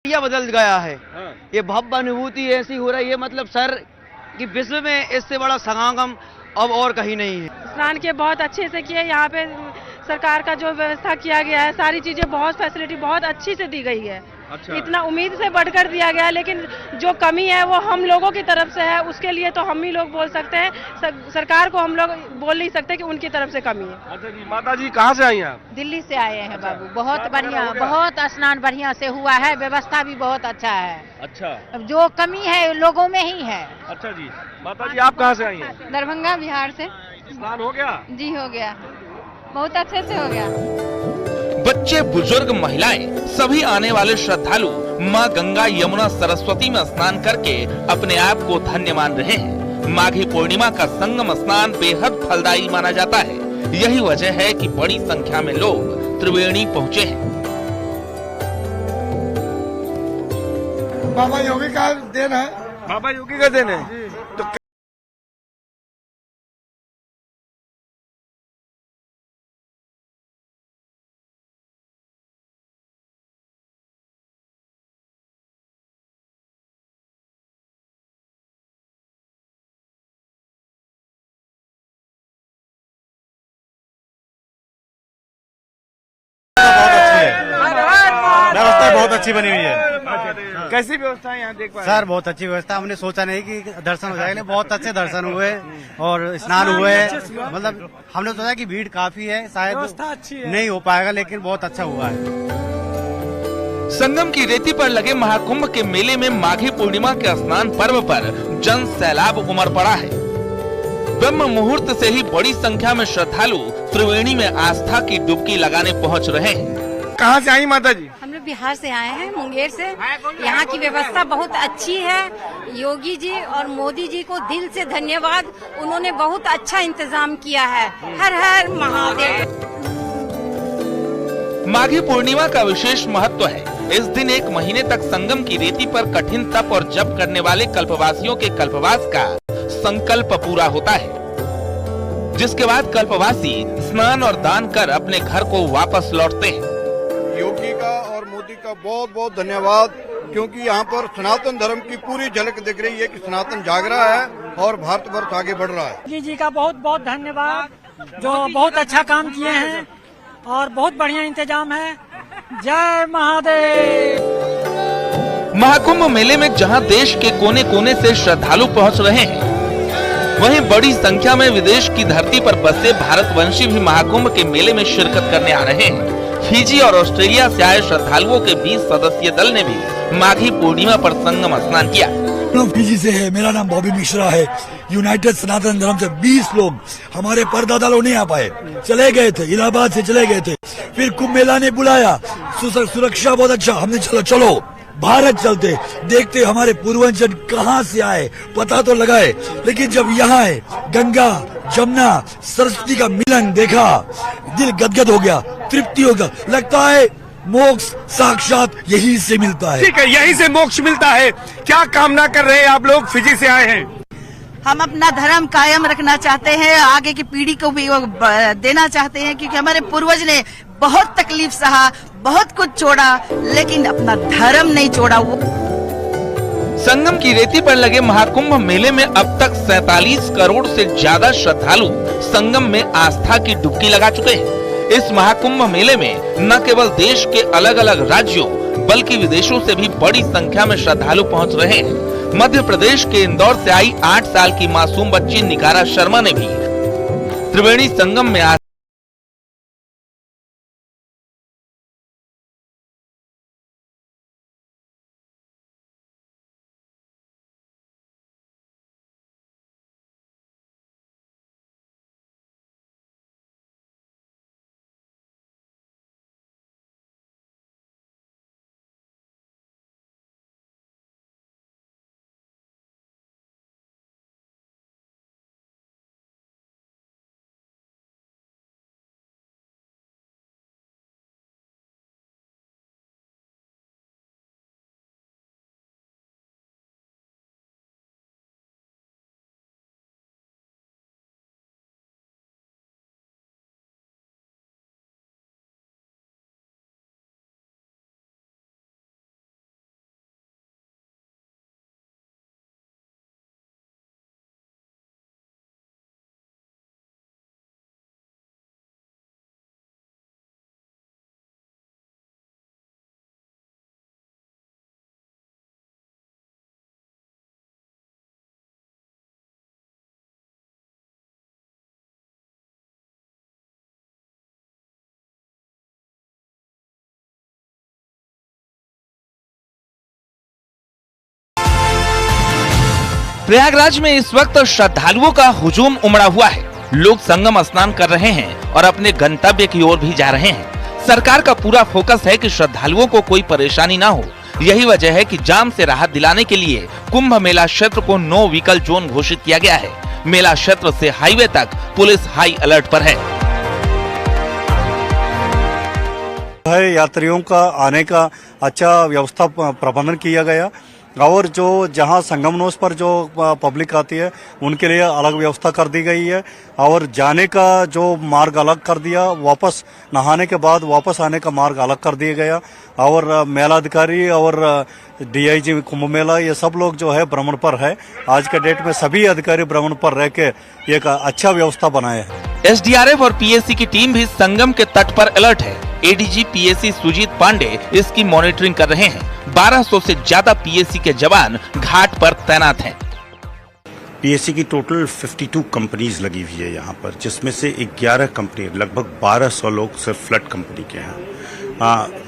यह बदल गया है। हाँ। ये भव्य अनुभूति ऐसी हो रही है, मतलब सर कि विश्व में इससे बड़ा समागम अब और कहीं नहीं है। स्नान के बहुत अच्छे से किए। यहाँ पे सरकार का जो व्यवस्था किया गया है, सारी चीजें बहुत फैसिलिटी बहुत अच्छी से दी गई है। अच्छा। इतना उम्मीद से बढ़कर दिया गया है, लेकिन जो कमी है वो हम लोगों की तरफ से है। उसके लिए तो हम ही लोग बोल सकते हैं, सरकार को हम लोग बोल नहीं सकते कि उनकी तरफ से कमी है। अच्छा जी, माता जी कहाँ से आई आप? दिल्ली से आए हैं बाबू। बहुत स्नान बढ़िया, हो गया? बहुत स्नान बढ़िया से हुआ है, व्यवस्था भी बहुत अच्छा है। अच्छा। अब जो कमी है लोगों में ही है। अच्छा जी, माता जी आप कहाँ से आई हैं? दरभंगा बिहार से। स्नान हो गया? जी हो गया, बहुत अच्छे से हो गया। बच्चे, बुजुर्ग, महिलाएं सभी आने वाले श्रद्धालु मां गंगा, यमुना, सरस्वती में स्नान करके अपने आप को धन्य मान रहे हैं। माघी पूर्णिमा का संगम स्नान बेहद फलदायी माना जाता है। यही वजह है कि बड़ी संख्या में लोग त्रिवेणी पहुँचे हैं। बाबा योगी का दिन है। बाबा योगी का दिन है तो व्यवस्था बहुत अच्छी बनी हुई है। कैसी व्यवस्था है यहाँ देख पा रहे सर बहुत अच्छी व्यवस्था, हमने सोचा नहीं कि दर्शन हो जाएगा, बहुत अच्छे दर्शन हुए और स्नान हुए। मतलब हमने सोचा कि भीड़ काफी है, शायद नहीं हो पाएगा, लेकिन बहुत अच्छा हुआ है। संगम की रेती पर लगे महाकुंभ के मेले में माघी पूर्णिमा के स्नान पर्व पर जन सैलाब उमड़ पड़ा है। ब्रह्म मुहूर्त से ही बड़ी संख्या में श्रद्धालु त्रिवेणी में आस्था की डुबकी लगाने पहुंच रहे हैं। कहाँ से आई माता जी? हम लोग बिहार से आए हैं, मुंगेर से। यहाँ की व्यवस्था बहुत अच्छी है। योगी जी और मोदी जी को दिल से धन्यवाद, उन्होंने बहुत अच्छा इंतजाम किया है। हर हर महादेव। माघी पूर्णिमा का विशेष महत्व है। इस दिन 1 महीने तक संगम की रेती पर कठिन तप और जप करने वाले कल्पवासियों के कल्पवास का संकल्प पूरा होता है, जिसके बाद कल्पवासी स्नान और दान कर अपने घर को वापस लौटते हैं। योगी का और मोदी का बहुत बहुत धन्यवाद, क्योंकि यहाँ पर सनातन धर्म की पूरी झलक दिख रही है कि सनातन जाग रहा है और भारतवर्ष आगे बढ़ रहा है। योगी जी का बहुत बहुत धन्यवाद, जो बहुत अच्छा काम किए हैं और बहुत बढ़िया इंतजाम है। जय महादेव। महाकुंभ मेले में जहां देश के कोने कोने से श्रद्धालु पहुंच रहे हैं, वहीं बड़ी संख्या में विदेश की धरती पर बसे भारतवंशी भी महाकुंभ के मेले में शिरकत करने आ रहे हैं। फिजी और ऑस्ट्रेलिया से आए श्रद्धालुओं के 20 सदस्यीय दल ने भी माघी पूर्णिमा पर संगम स्नान किया। फिजी से है, मेरा नाम बॉबी मिश्रा है। यूनाइटेड सनातन धर्म से 20 लोग, हमारे परदादा लोग नहीं आ पाए, चले गए थे, इलाहाबाद से चले गए थे। फिर कुंभ मेला ने बुलाया, सुरक्षा बहुत अच्छा, हमने चलो भारत चलते, देखते हमारे पूर्वज कहाँ से आए पता तो लगाए। लेकिन जब यहाँ है, गंगा जमुना सरस्वती का मिलन देखा, दिल गदगद हो गया, तृप्ति हो गया। लगता है मोक्ष साक्षात यही से मिलता है। ठीक है, यही से मोक्ष मिलता है। क्या कामना कर रहे हैं आप लोग? फिजी से आए हैं। हम अपना धर्म कायम रखना चाहते हैं, आगे की पीढ़ी को भी वो देना चाहते हैं, क्योंकि हमारे पूर्वज ने बहुत तकलीफ सहा, बहुत कुछ छोड़ा, लेकिन अपना धर्म नहीं छोड़ा। वो संगम की रेती पर लगे महाकुंभ मेले में अब तक 47 करोड़ से ज्यादा श्रद्धालु संगम में आस्था की डुबकी लगा चुके हैं। इस महाकुंभ मेले में न केवल देश के अलग अलग राज्यों बल्कि विदेशों से भी बड़ी संख्या में श्रद्धालु पहुंच रहे हैं। मध्य प्रदेश के इंदौर से आई 8 साल की मासूम बच्ची निकारा शर्मा ने भी त्रिवेणी संगम में प्रयागराज में इस वक्त श्रद्धालुओं का हुजूम उमड़ा हुआ है। लोग संगम स्नान कर रहे हैं और अपने गंतव्य की ओर भी जा रहे हैं। सरकार का पूरा फोकस है कि श्रद्धालुओं को कोई परेशानी ना हो। यही वजह है कि जाम से राहत दिलाने के लिए कुंभ मेला क्षेत्र को नो व्हीकल जोन घोषित किया गया है। मेला क्षेत्र से हाईवे तक पुलिस हाई अलर्ट पर है। यात्रियों का आने का अच्छा व्यवस्था प्रबंधन किया गया और जो जहां संगमनोस पर जो पब्लिक आती है उनके लिए अलग व्यवस्था कर दी गई है और जाने का जो मार्ग अलग कर दिया, वापस नहाने के बाद वापस आने का मार्ग अलग कर दिया गया और मेला अधिकारी और डीआईजी कुंभ मेला ये सब लोग जो है भ्रमण पर है। आज के डेट में सभी अधिकारी भ्रमण पर रह के एक अच्छा व्यवस्था बनाए हैं। एसडीआरएफ और पीएसी की टीम भी संगम के तट पर अलर्ट है। एडीजी पीएसी सुजीत पांडे इसकी मॉनिटरिंग कर रहे हैं। 1200 से ज्यादा पीएसी के जवान घाट पर तैनात हैं। पीएसी की टोटल 52 कंपनीज लगी हुई है यहाँ पर, जिसमें से 11 कंपनी लगभग 1200 लोग सिर्फ फ्लड कंपनी के हैं।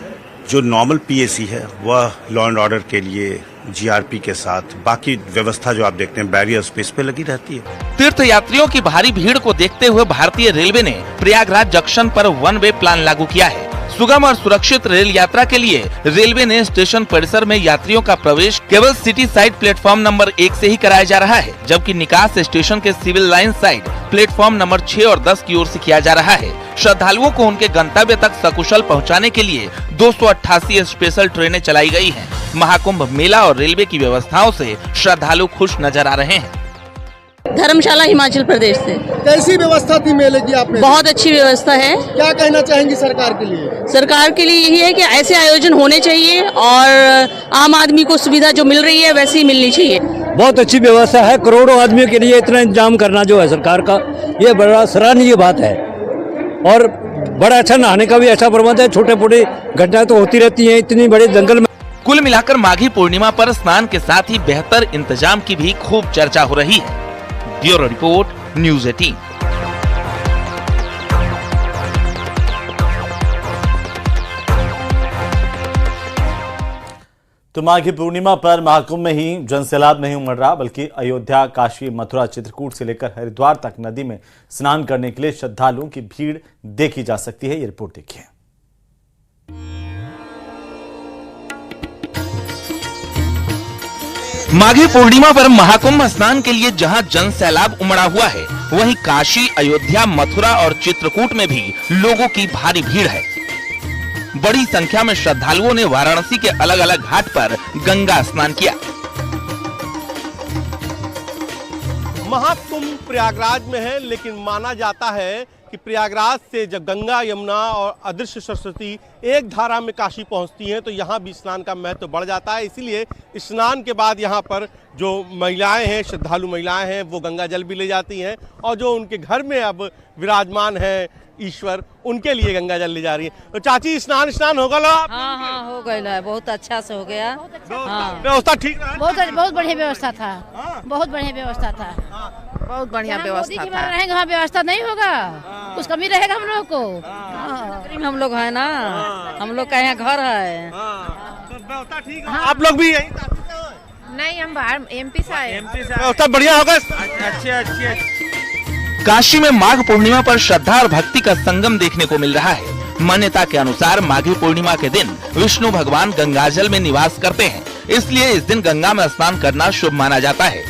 जो नॉर्मल पीएसी है वह लॉ एंड ऑर्डर के लिए जीआरपी के साथ बाकी व्यवस्था जो आप देखते हैं बैरियर स्पेस पे लगी रहती है। तीर्थ यात्रियों की भारी भीड़ को देखते हुए भारतीय रेलवे ने प्रयागराज जंक्शन पर वन वे प्लान लागू किया है। सुगम और सुरक्षित रेल यात्रा के लिए रेलवे ने स्टेशन परिसर में यात्रियों का प्रवेश केवल सिटी साइड प्लेटफॉर्म नंबर 1 से ही कराया जा रहा है, जबकि निकास स्टेशन के civil line side platform number 6 और 10 की ओर से किया जा रहा है। श्रद्धालुओं को उनके गंतव्य तक सकुशल पहुंचाने के लिए 288 स्पेशल ट्रेनें चलाई गई हैं। महाकुंभ मेला और रेलवे की व्यवस्थाओं से श्रद्धालु खुश नजर आ रहे हैं। धर्मशाला हिमाचल प्रदेश से। कैसी व्यवस्था थी मेले की आपने? बहुत अच्छी व्यवस्था है। क्या कहना चाहेंगी सरकार के लिए? सरकार के लिए यही है कि ऐसे आयोजन होने चाहिए और आम आदमी को सुविधा जो मिल रही है वैसी मिलनी चाहिए। बहुत अच्छी व्यवस्था है। करोड़ों आदमियों के लिए इतना इंतजाम करना जो है सरकार का, ये बड़ा सराहनीय बात है और बड़ा अच्छा नहाने का भी अच्छा प्रबंध है। छोटे मोटे घटनाएं तो होती रहती है इतनी बड़े जंगल में। कुल मिलाकर माघी पूर्णिमा पर स्नान के साथ ही बेहतर इंतजाम की भी खूब चर्चा हो रही है। Bureau report, news 18। तो माघी पूर्णिमा पर महाकुंभ में ही जनसैलाब नहीं उमड़ रहा, बल्कि अयोध्या, काशी, मथुरा, चित्रकूट से लेकर हरिद्वार तक नदी में स्नान करने के लिए श्रद्धालुओं की भीड़ देखी जा सकती है। ये रिपोर्ट देखिए। माघी पूर्णिमा पर महाकुंभ स्नान के लिए जहां जन सैलाब उमड़ा हुआ है, वहीं काशी, अयोध्या, मथुरा और चित्रकूट में भी लोगों की भारी भीड़ है। बड़ी संख्या में श्रद्धालुओं ने वाराणसी के अलग अलग घाट पर गंगा स्नान किया। महाकुंभ प्रयागराज में है, लेकिन माना जाता है कि प्रयागराज से जब गंगा, यमुना और अदृश्य सरस्वती एक धारा में काशी पहुंचती हैं तो यहाँ भी स्नान का महत्व बढ़ जाता है। इसीलिए स्नान के बाद यहाँ पर जो महिलाएं हैं, श्रद्धालु महिलाएं हैं, वो गंगा जल भी ले जाती हैं और जो उनके घर में अब विराजमान है ईश्वर, उनके लिए गंगा जल ले जा रही है। तो चाची, स्नान हो गया? हाँ हो गया, बहुत अच्छा से हो गया। व्यवस्था ठीक है? बहुत बढ़िया व्यवस्था था। बहुत बढ़िया व्यवस्था था। बहुत बढ़िया व्यवस्था था। रहेंगे वहाँ व्यवस्था नहीं होगा, कुछ कमी रहेगा हम लोग को। हम लोग है ना, हम लोग का यहाँ घर है। व्यवस्था ठीक है। आप लोग भी यही? नहीं, हम बाहर एमपी से आए। व्यवस्था बढ़िया होगा। अच्छी। काशी में माघ पूर्णिमा पर श्रद्धा और भक्ति का संगम देखने को मिल रहा है। मान्यता के अनुसार माघी पूर्णिमा के दिन विष्णु भगवान गंगाजल में निवास करते हैं, इसलिए इस दिन गंगा में स्नान करना शुभ माना जाता है।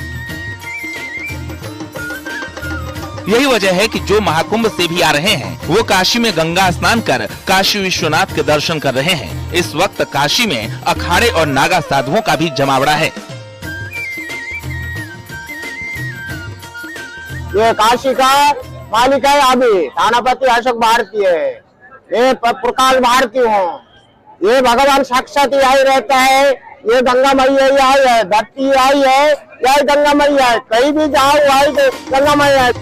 यही वजह है कि जो महाकुंभ से भी आ रहे हैं, वो काशी में गंगा स्नान कर काशी विश्वनाथ के दर्शन कर रहे हैं। इस वक्त काशी में अखाड़े और नागा साधुओं का भी जमावड़ा है। ये काशी का मालिक है, अभी थानापति अशोक भारती है, ये प्रकाश भारती हूँ। ये भगवान साक्षात यही रहता है। ये गंगा मैया आई है, धरती आई है, यही गंगा मैया है। कहीं भी जाओ वही गंगा मैया है।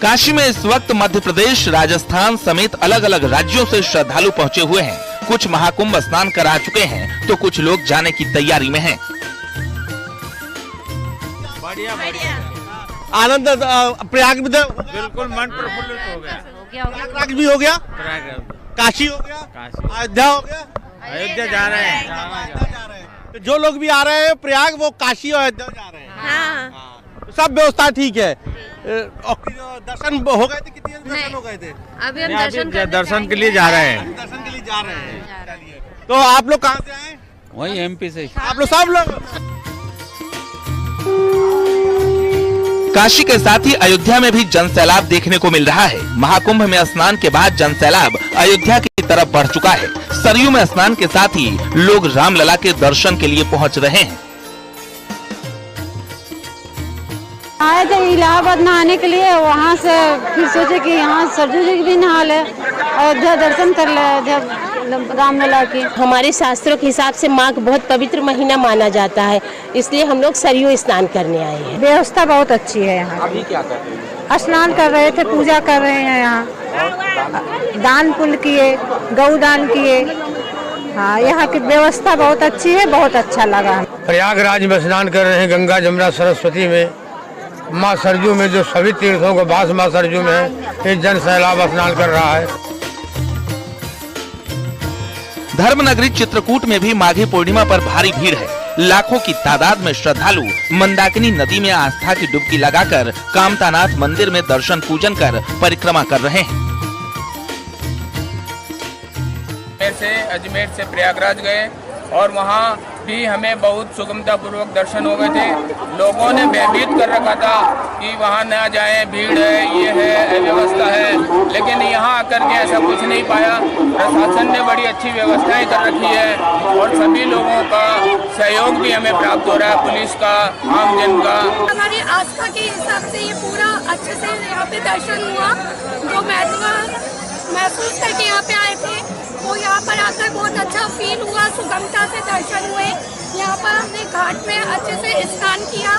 काशी में इस वक्त मध्य प्रदेश, राजस्थान समेत अलग अलग राज्यों से श्रद्धालु पहुंचे हुए हैं। कुछ महाकुंभ स्नान करा चुके हैं तो कुछ लोग जाने की तैयारी में हैं। बढ़िया। आनंद प्रयाग में बिल्कुल मन प्रफुल्लित हो गया। प्रयागराज भी हो गया, काशी हो गया, अयोध्या हो गया। अयोध्या जा रहे हैं। तो जो लोग भी आ रहे हैं प्रयाग वो काशी और अयोध्या जा रहे हैं। हाँ। तो सब व्यवस्था ठीक है। दर्शन हो गए थे? कितने दर्शन हो गए थे? अभी हम दर्शन के लिए जा रहे हैं। दर्शन के लिए जा रहे हैं। तो आप लोग कहाँ से आए? वही एमपी से। आप लोग सब लोग? काशी के साथ ही अयोध्या में भी जनसैलाब देखने को मिल रहा है। महाकुंभ में स्नान के बाद जनसैलाब अयोध्या की तरफ बढ़ चुका है। सरयू में स्नान के साथ ही लोग रामलला के दर्शन के लिए पहुंच रहे हैं। आए थे इलाहाबाद नहाने के लिए, वहाँ से फिर सोचे कि यहाँ सरजू जी भी नहा ले, अयोध्या दर्शन कर ले, अयोध्या रामलला की। हमारे शास्त्रों के हिसाब से माघ बहुत पवित्र महीना माना जाता है, इसलिए हम लोग सरयू स्नान करने आए हैं। व्यवस्था बहुत अच्छी है यहाँ। अभी क्या कर रहे हैं? स्नान कर रहे थे, पूजा कर रहे हैं यहाँ, दान पुण्य किए, गौदान किए। हाँ, यहाँ की व्यवस्था बहुत अच्छी है, बहुत अच्छा लगा। प्रयागराज में स्नान कर रहे हैं, गंगा जमुना सरस्वती में, माँ सरजू में, जो सभी तीर्थों को भास माँ सरजू में है, ये जन सैलाब स्नान कर रहा है। धर्मनगरी चित्रकूट में भी माघी पूर्णिमा पर भारी भीड़ है। लाखों की तादाद में श्रद्धालु मंदाकिनी नदी में आस्था की डुबकी लगाकर कामतानाथ मंदिर में दर्शन पूजन कर परिक्रमा कर रहे हैं। अजमेर से प्रयागराज गए और वहाँ भी हमें बहुत सुगमता पूर्वक दर्शन हो गए थे। लोगों ने भयभीत कर रखा था कि वहाँ न जाएं, भीड़ है, ये है, व्यवस्था है, लेकिन यहाँ आकर के ऐसा कुछ नहीं पाया। प्रशासन ने बड़ी अच्छी व्यवस्थाएं कर रखी है और सभी लोगों का सहयोग भी हमें प्राप्त हो रहा है, पुलिस का, आमजन का। हमारी आस्था के हिसाब से ये पूरा अच्छे से यहाँ पे दर्शन हुआ। जो महसूस करके यहाँ पे आए थे वो यहाँ पर आकर बहुत अच्छा फील हुआ, सुगमता से दर्शन हुए। यहाँ पर हमने घाट में अच्छे से स्नान किया,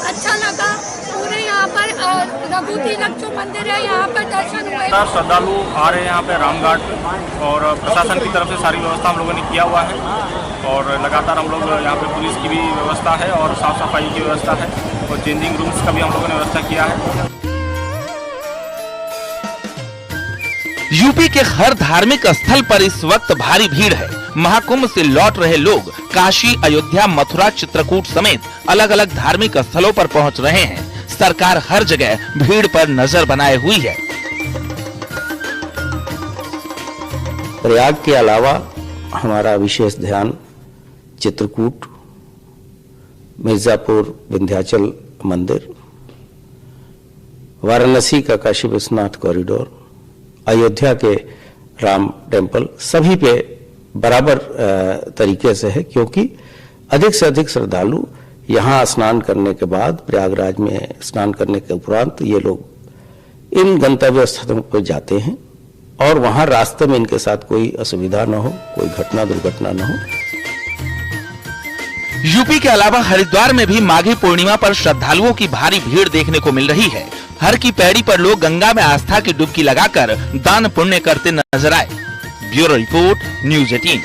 अच्छा लगा। पूरे यहाँ पर रघुतीर्थ जो मंदिर है यहाँ पर दर्शन हुए। श्रद्धालु आ रहे हैं यहाँ पे रामघाट पे और प्रशासन की तरफ से सारी व्यवस्था हम लोगों ने किया हुआ है और लगातार हम लोग यहाँ पे पुलिस की भी व्यवस्था है और साफ सफाई की व्यवस्था है और चेंजिंग रूम्स का भी हम लोगों ने व्यवस्था किया है। यूपी के हर धार्मिक स्थल पर इस वक्त भारी भीड़ है। महाकुंभ से लौट रहे लोग काशी, अयोध्या, मथुरा, चित्रकूट समेत अलग अलग धार्मिक स्थलों पर पहुंच रहे हैं। सरकार हर जगह भीड़ पर नजर बनाए हुई है। प्रयाग के अलावा हमारा विशेष ध्यान चित्रकूट, मिर्जापुर विंध्याचल मंदिर, वाराणसी का काशी विश्वनाथ कॉरिडोर, अयोध्या के राम टेम्पल, सभी पे बराबर तरीके से है, क्योंकि अधिक से अधिक श्रद्धालु यहाँ स्नान करने के बाद, प्रयागराज में स्नान करने के उपरांत ये लोग इन गंतव्य स्थलों पर जाते हैं और वहाँ रास्ते में इनके साथ कोई असुविधा न हो, कोई घटना दुर्घटना न हो। यूपी के अलावा हरिद्वार में भी माघी पूर्णिमा पर श्रद्धालुओं की भारी भीड़ देखने को मिल रही है। हर की पैड़ी पर लोग गंगा में आस्था की डुबकी लगाकर दान पुण्य करते नजर आए। Bureau report, news 18।